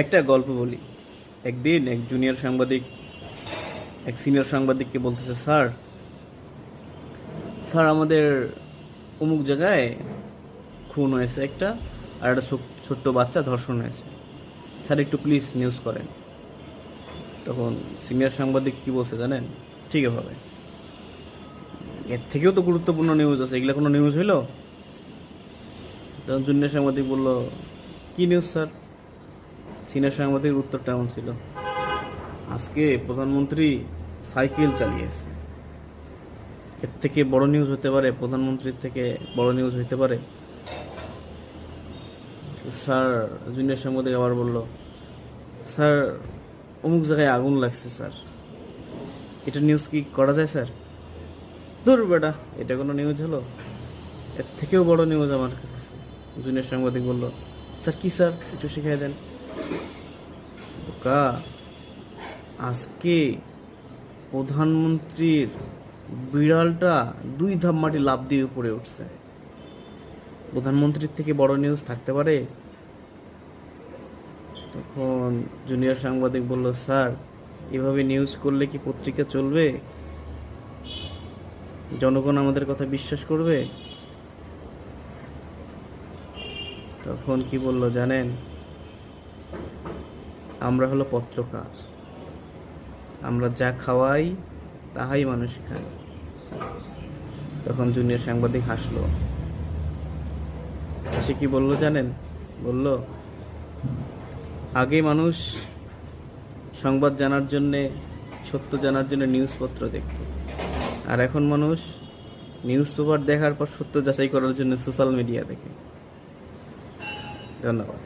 একটা গল্প বলি। একদিন এক জুনিয়র সাংবাদিক এক সিনিয়র সাংবাদিককে বলতেছে, স্যার স্যার আমাদের অমুক জায়গায় খুন হয়েছে একটা, আর একটা ছোট্ট বাচ্চা ধর্ষণ হয়েছে, স্যার একটু প্লিজ নিউজ করেন। তখন সিনিয়র সাংবাদিক কি বলছে জানেন? ঠিক হবে, এর থেকেও তো গুরুত্বপূর্ণ নিউজ আছে, এগুলো কোনো নিউজ হইলো? তখন জুনিয়র সাংবাদিক বলল, কি নিউজ স্যার? সিনিয়র সাংবাদিকের উত্তরটা এমন ছিল, আজকে প্রধানমন্ত্রী সাইকেল চালিয়েছে। এর থেকে বড় নিউজ হতে পারে? প্রধানমন্ত্রীর থেকে বড় নিউজ হইতে পারে? স্যার, জুনিয়র সাংবাদিক আবার বলল, স্যার অমুক জায়গায় আগুন লাগছে স্যার, এটা নিউজ কি করা যায় স্যার? ধুর বেটা, এটা কোনো নিউজ হলো? এর থেকেও বড় নিউজ আমার কাছে আছে। জুনিয়র সাংবাদিক বলল, স্যার কি স্যার, একটু শিখাই দেন। বোকা, আজকে প্রধানমন্ত্রীর বিড়ালটা 2 ধাপ মাটি লাফ দিয়ে উপরে উঠছে। প্রধানমন্ত্রীর থেকে বড় নিউজ থাকতে পারে? তখন জুনিয়র সাংবাদিক বলল, স্যার এভাবে নিউজ করলে কি পত্রিকা চলবে? জনগণ আমাদের কথা বিশ্বাস করবে? তখন কি বলল জানেন? আমরা হলো পত্রকার, আমরা যা খাওয়াই তাহাই মানুষ খায়। তখন জুনিয়র সাংবাদিক হাসলো। সে কি বলল জানেন? বলল, আগে মানুষ সংবাদ জানার জন্যে, সত্য জানার জন্য নিউজপত্র দেখত, আর এখন মানুষ নিউজ পেপার দেখার পর সত্য যাচাই করার জন্য সোশ্যাল মিডিয়া দেখে। ধন্যবাদ।